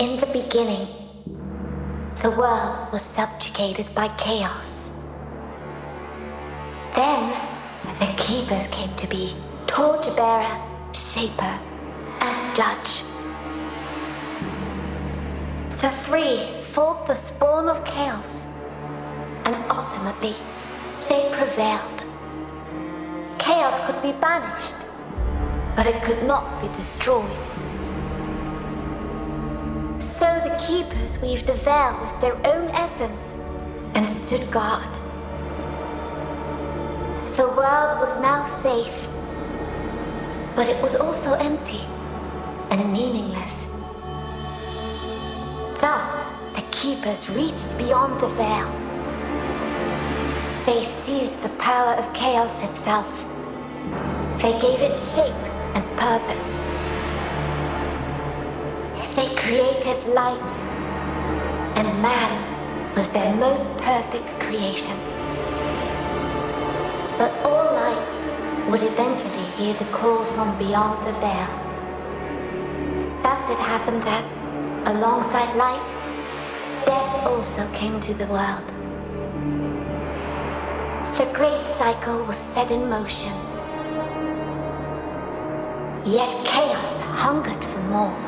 In the beginning, the world was subjugated by chaos. Then, the keepers came to be torchbearer, shaper, and judge. The three fought the spawn of chaos, and ultimately, they prevailed. Chaos could be banished, but it could not be destroyed. So the keepers weaved a veil with their own essence and stood guard. The world was now safe, but it was also empty and meaningless. Thus, the keepers reached beyond the veil. They seized the power of chaos itself. They gave it shape and purpose. They created life, and man was their most perfect creation. But all life would eventually hear the call from beyond the veil. Thus it happened that, alongside life, death also came to the world. The great cycle was set in motion. Yet chaos hungered for more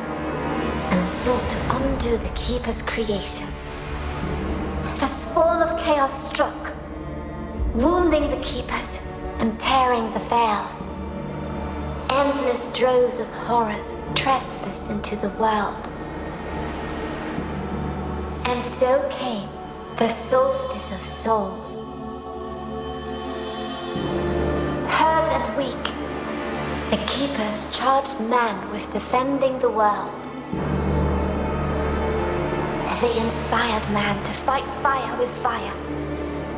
and sought to undo the keeper's creation. The spawn of chaos struck, wounding the keepers and tearing the veil. Endless droves of horrors trespassed into the world. And so came the Soulstice of Souls. Hurt and weak, the keepers charged man with defending the world. They inspired man to fight fire with fire,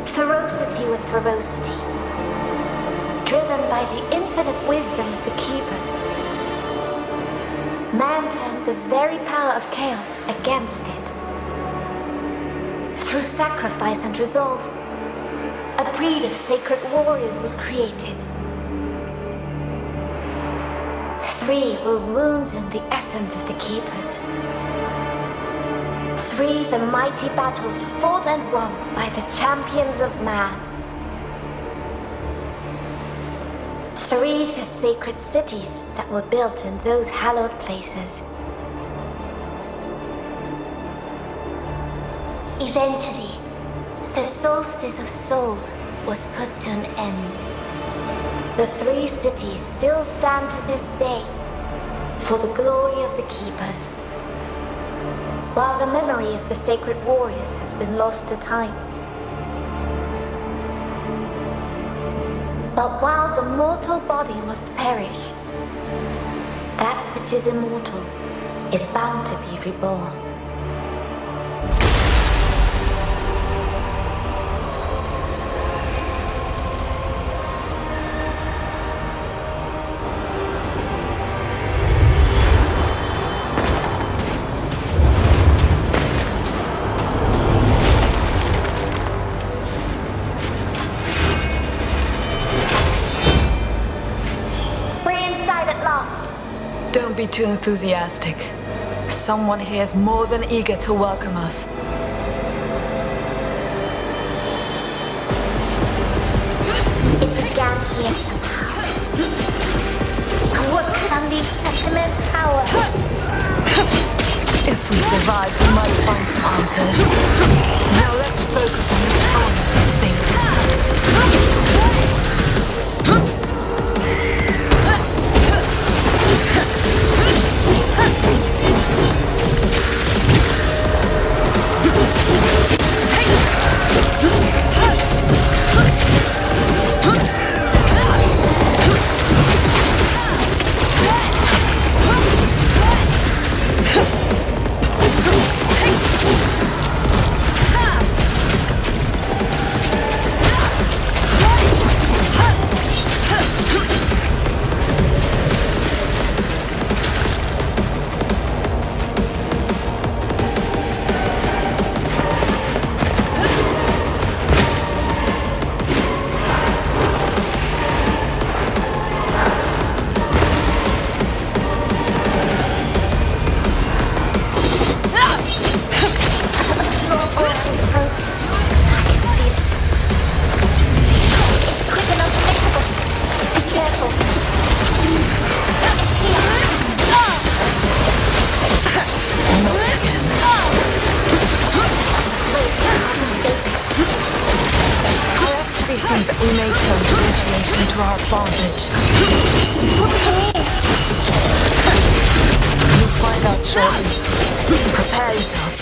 ferocity with ferocity, driven by the infinite wisdom of the keepers. Man turned the very power of chaos against it. Through sacrifice and resolve, a breed of sacred warriors was created. 3 were wounds in the essence of the keepers. 3 the mighty battles fought and won by the champions of man. 3 the sacred cities that were built in those hallowed places. Eventually, the Soulstice of Souls was put to an end. The 3 cities still stand to this day for the glory of the keepers, while the memory of the sacred warriors has been lost to time. But while the mortal body must perish, that which is immortal is bound to be reborn. Don't be too enthusiastic. Someone here is more than eager to welcome us. It began here somehow. What could unleash such immense power? If we survive, we might find some answers. Now let's focus on destroying these things. to our advantage. Okay. You'll find out shortly. Prepare yourself.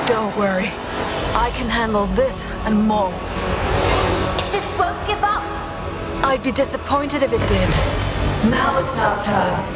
Don't worry. I can handle this and more. It just won't give up. I'd be disappointed if it did. Now it's our turn.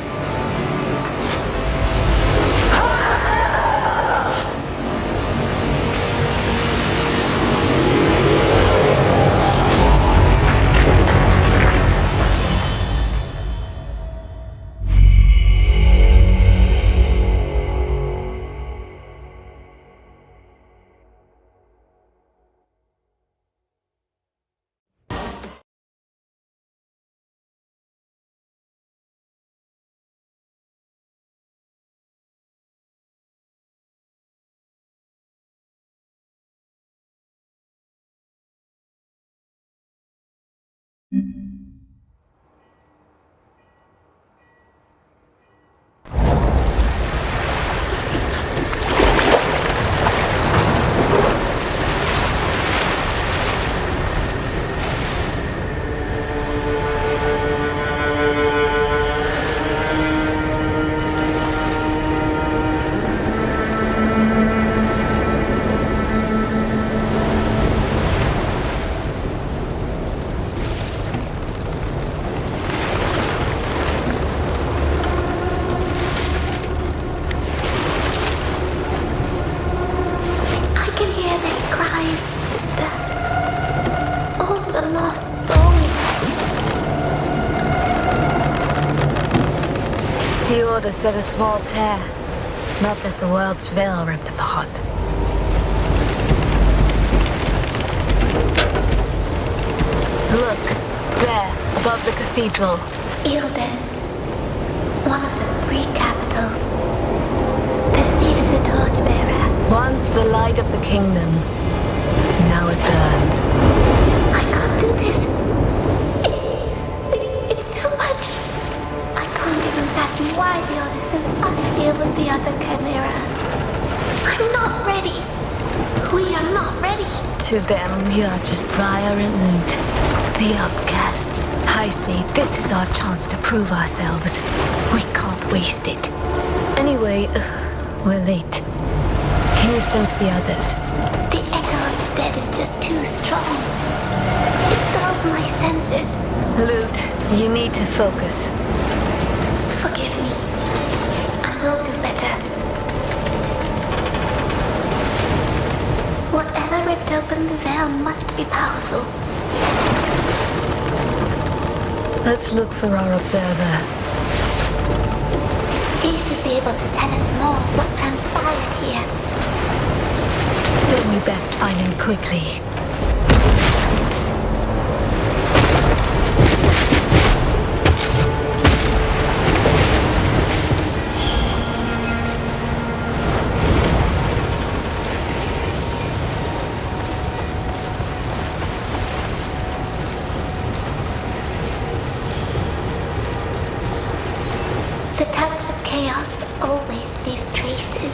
The Order set a small tear. Not that the world's veil ripped apart. Look, there, above the cathedral. Ilden, one of the 3 capitals. The seat of the torchbearer. Once the light of the kingdom. Now it burns. I can't do this. It's too much. I can't even fathom why the Order sent us here with the other chimeras. I'm not ready. We are not ready. To them, we are just Briar and Loot. The outcasts. I see, this is our chance to prove ourselves. We can't waste it. Anyway, we're late. Can you sense the others? The echo of the dead is just too strong. It dulls my senses. Loot, you need to focus. Forgive me. I will do better. Whatever ripped open the veil must be powerful. Let's look for our observer. able to tell us more what transpired here. Then we best find him quickly. The touch of chaos always leaves traces.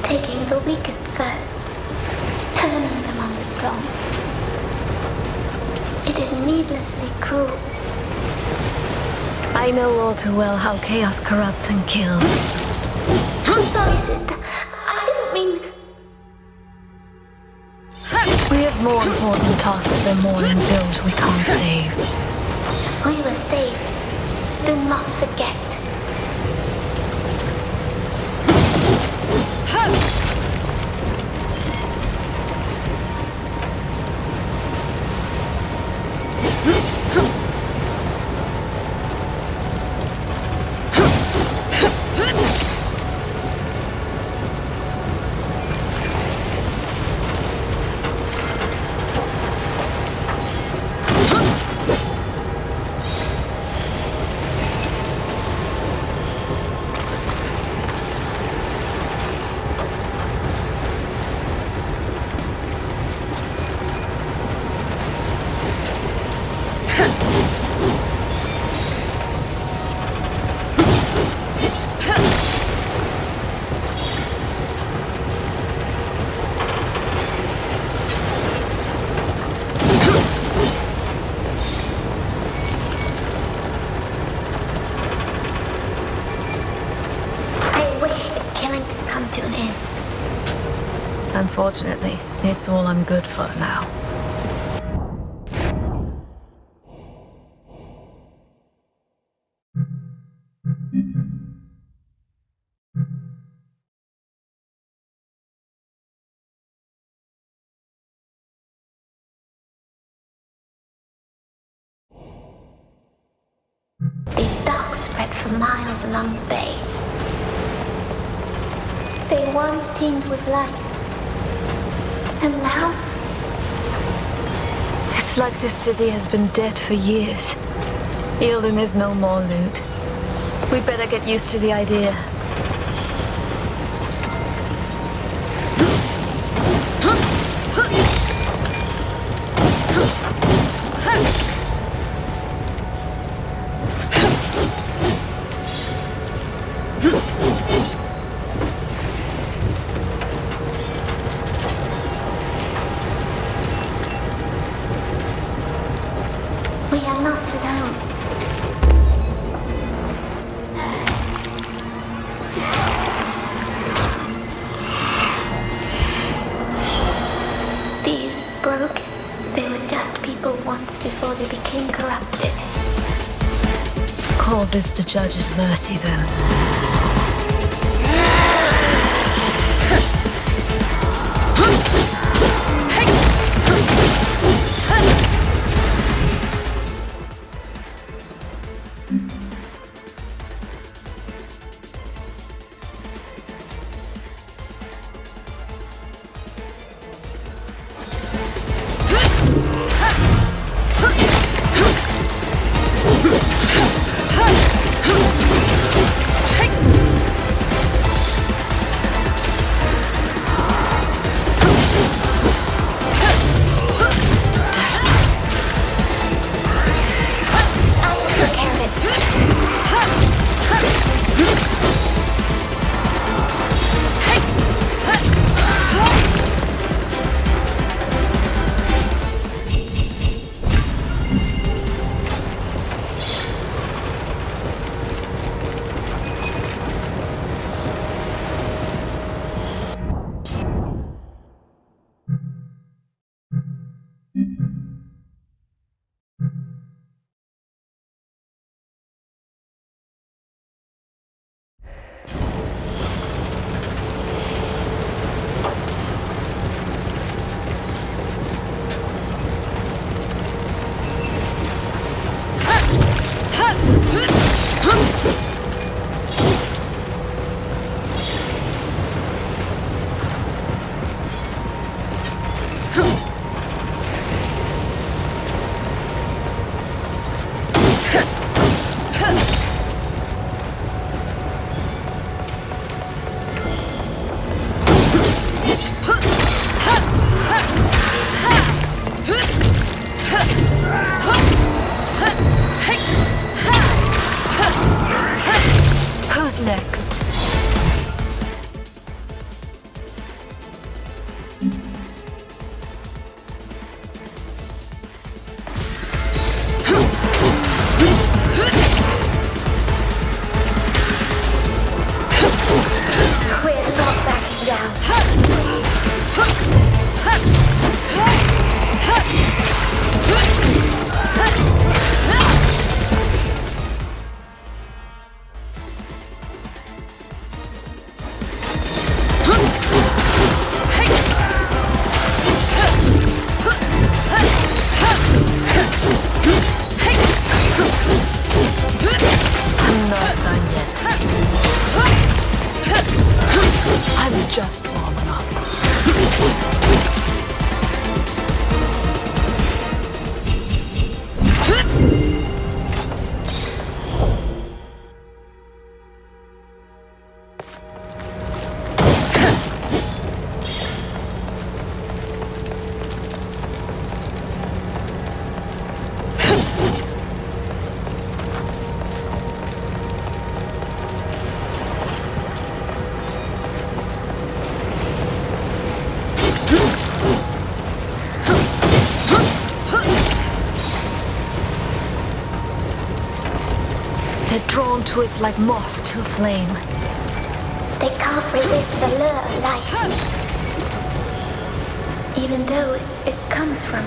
Taking the weakest first, turning them on the strong. It is needlessly cruel. I know all too well how chaos corrupts and kills. I'm sorry, sister. I didn't mean... We have more important tasks than mourning those we can't save. We were saved. Do not forget. To an end. Unfortunately, it's all I'm good for now. These docks spread for miles along the bay. They once teemed with life. And now? It's like this city has been dead for years. Eildon is no more loot. We'd better get used to the idea. We are not alone. These broke. They were just people once before they became corrupted. Call this the judge's mercy, then. I'm just warming up. They're drawn to it like moth to a flame. They can't resist the lure of life, even though it comes from.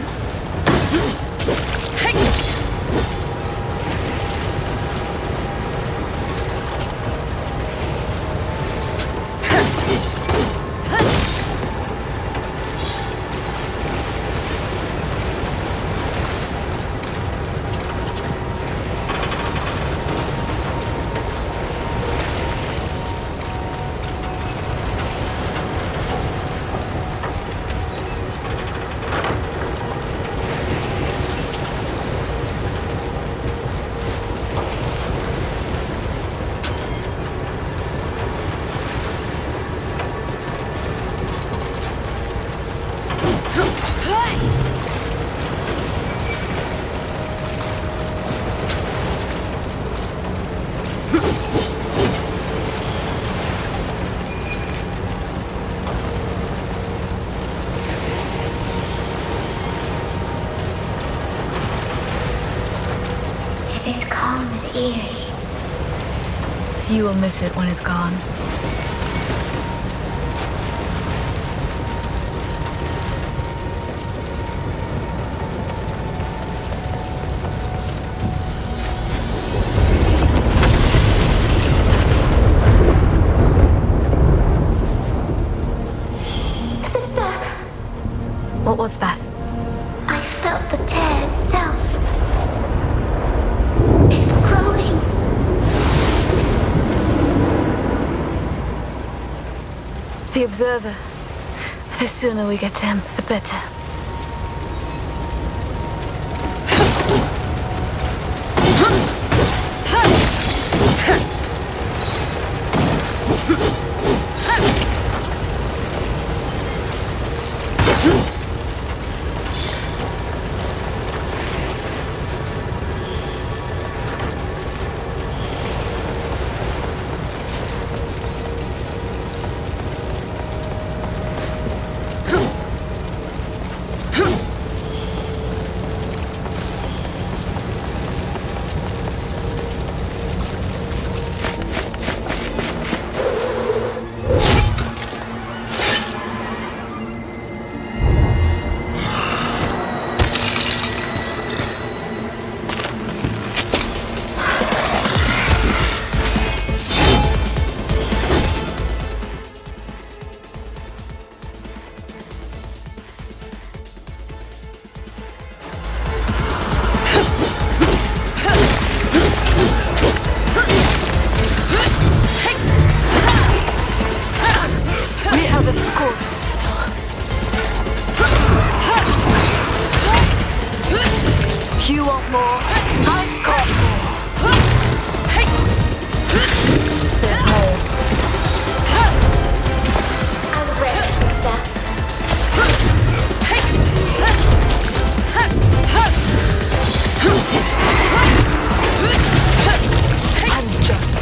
It's calm and eerie. You will miss it when it's gone. Sister! What was that? I felt the tear itself. It's growing. The observer. The sooner we get to him, the better. You want more? I've got more. There's more. I'm ready, sister. I'm just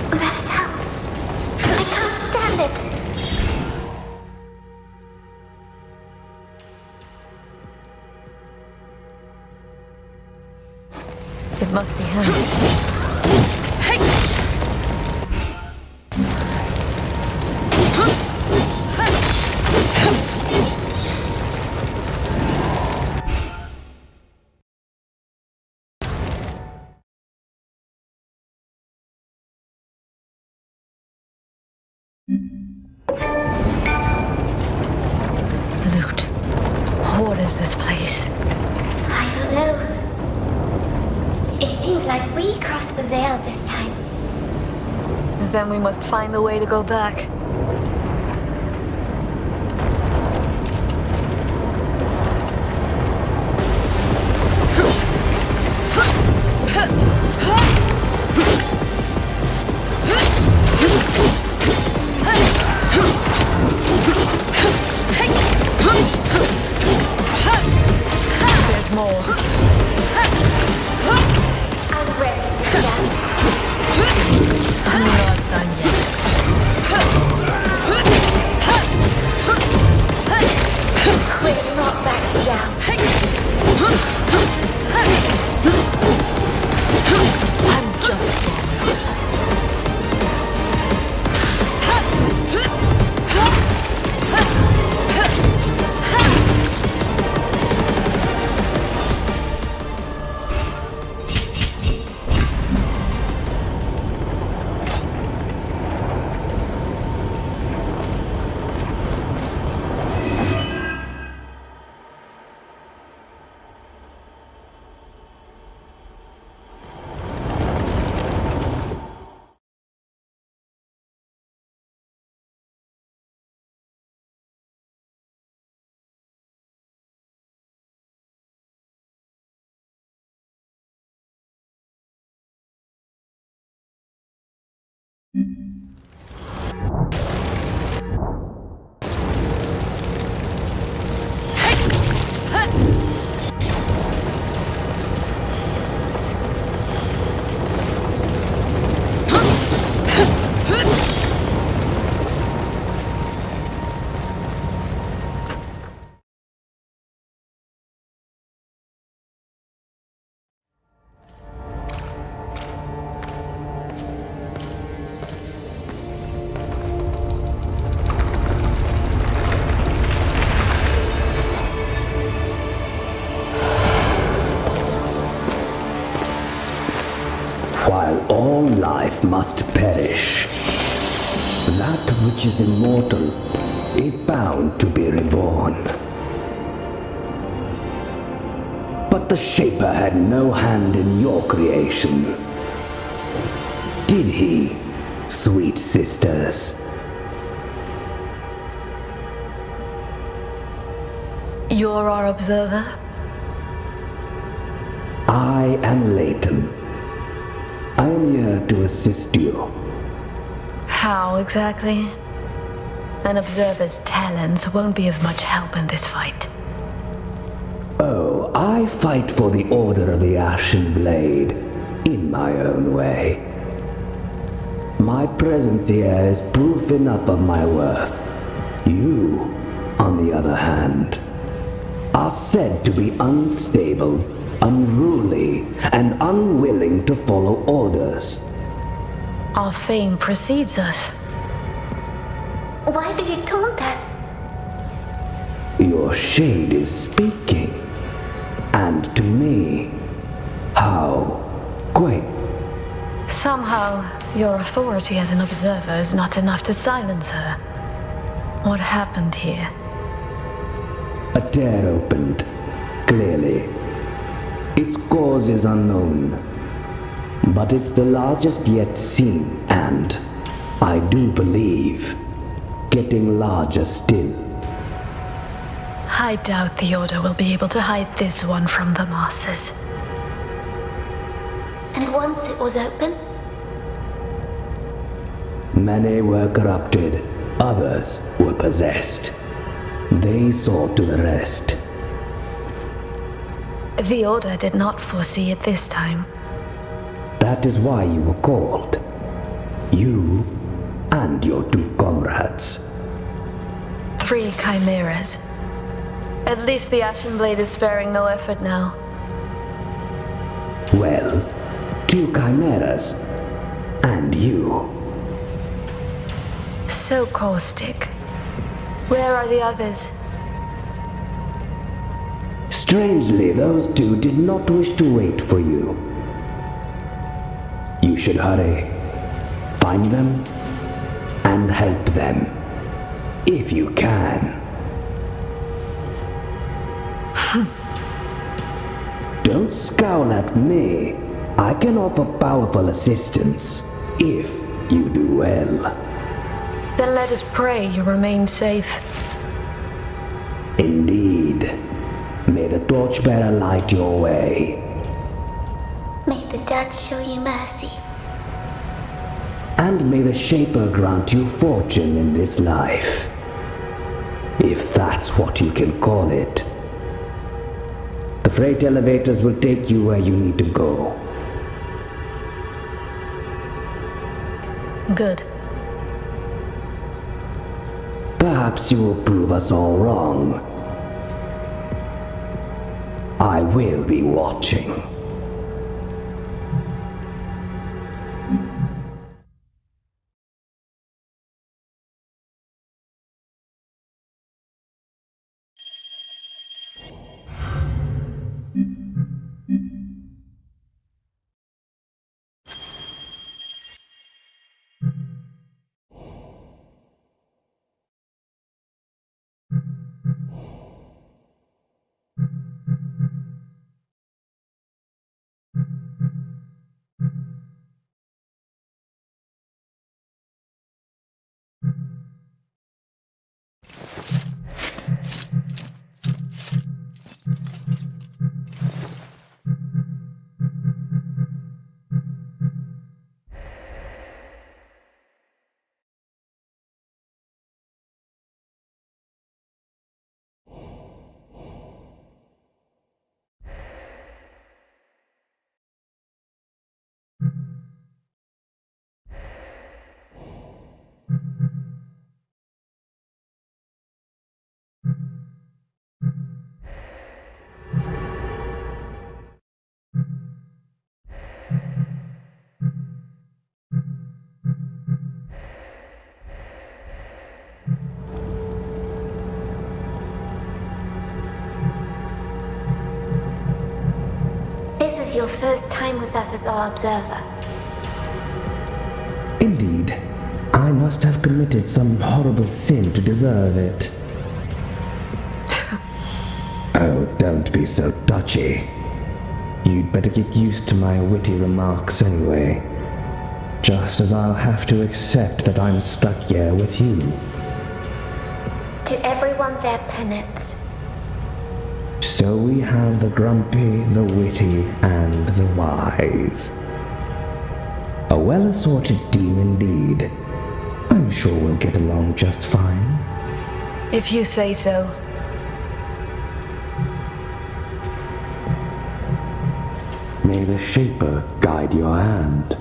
That's how. I can't stand it. It must be him. Loot. What is this place? I don't know. It seems like we crossed the veil this time. Then we must find a way to go back. There's more. I'm ready to get. I'm not done yet. Quit not backing down. I'm just While all life must perish, that which is immortal is bound to be reborn. But the Shaper had no hand in your creation. Did he, sweet sisters? You're our observer? I am Leighton. I am here to assist you. How exactly? An observer's talents won't be of much help in this fight. Oh, I fight for the Order of the Ashen Blade in my own way. My presence here is proof enough of my worth. You, on the other hand, are said to be unstable, unruly, and unwilling to follow orders. Our fame precedes us. Why do you taunt us? Your shade is speaking. And to me, how quite. Somehow, your authority as an observer is not enough to silence her. What happened here? A tear opened, clearly. Its cause is unknown, but it's the largest yet seen and, I do believe, getting larger still. I doubt the Order will be able to hide this one from the masses. And once it was open, Many were corrupted, others were possessed. They saw to the rest. The Order did not foresee it this time. That is why you were called. You and your two comrades. 3 chimeras. At least the Ashen Blade is sparing no effort now. Well, 2 chimeras. And you. So caustic. Where are the others? Strangely, those 2 did not wish to wait for you. You should hurry. Find them and help them. if you can. Don't scowl at me. I can offer powerful assistance, if you do well. Then let us pray you remain safe. Indeed. May the torchbearer light your way. May the judge show you mercy. And may the Shaper grant you fortune in this life. If that's what you can call it. The freight elevators will take you where you need to go. Good. Perhaps you will prove us all wrong. I will be watching. This is your first time with us as our observer. Indeed. I must have committed some horrible sin to deserve it. Oh, don't be so touchy. You'd better get used to my witty remarks anyway. Just as I'll have to accept that I'm stuck here with you. To everyone their penance. So we have the grumpy, the witty, and the wise. A well-assorted team indeed. I'm sure we'll get along just fine. If you say so. May the Shaper guide your hand.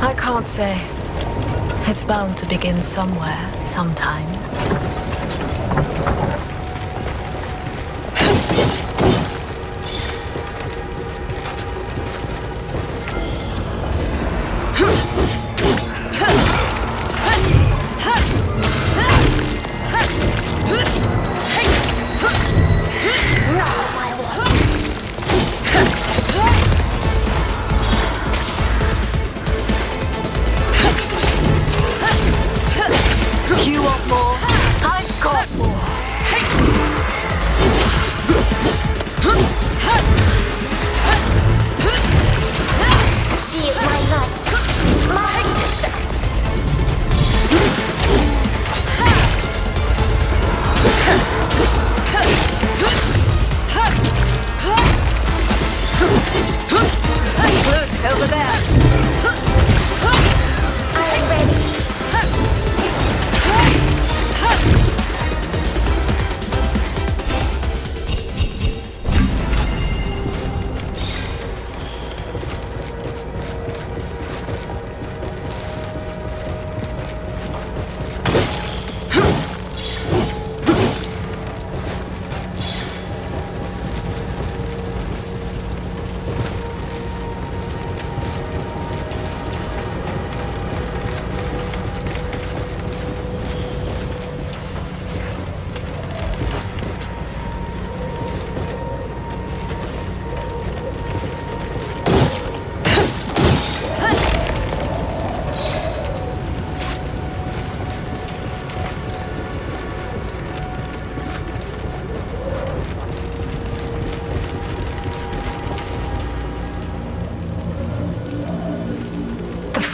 I can't say. It's bound to begin somewhere, sometime.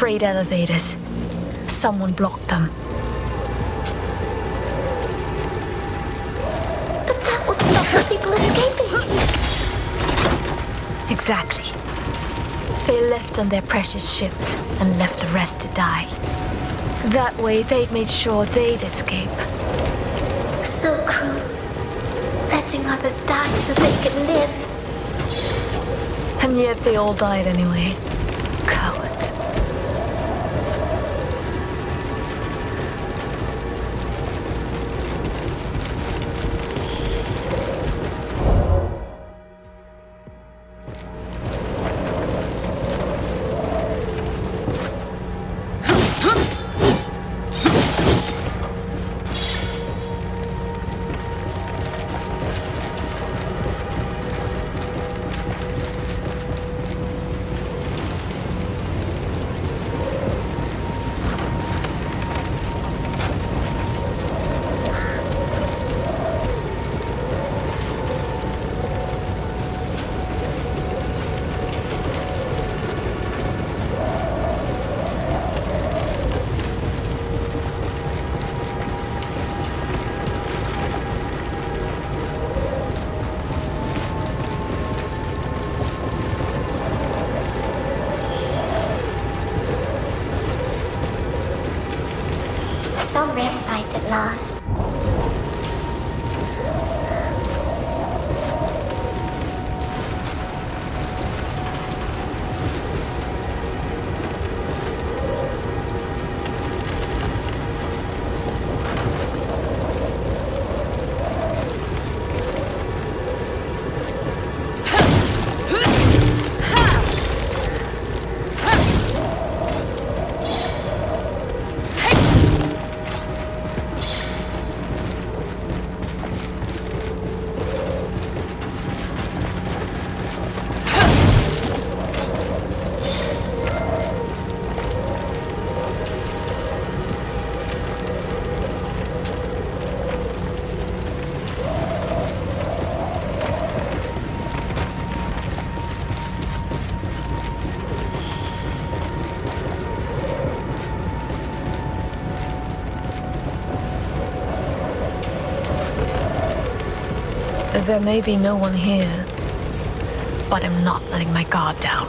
freight elevators. Someone blocked them. But that would stop the people escaping. Exactly. They left on their precious ships and left the rest to die. That way, they'd made sure they'd escape. So cruel. Letting others die so they could live. And yet they all died anyway. Cowards. Some respite at last. There may be no one here, but I'm not letting my guard down.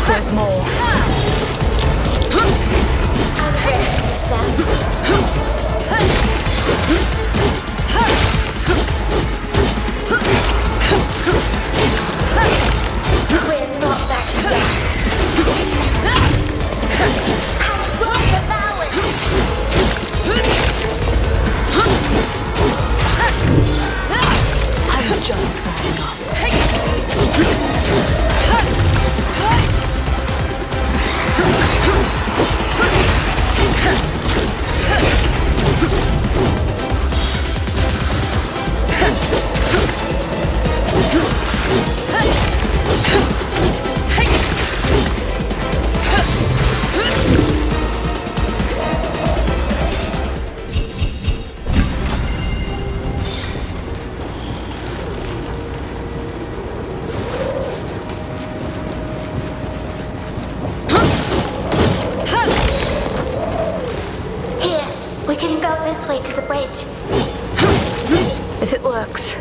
There's more. We're not backing down. And we'll devour it. I'm just backing up. Here, we can go this way to the bridge. If it works.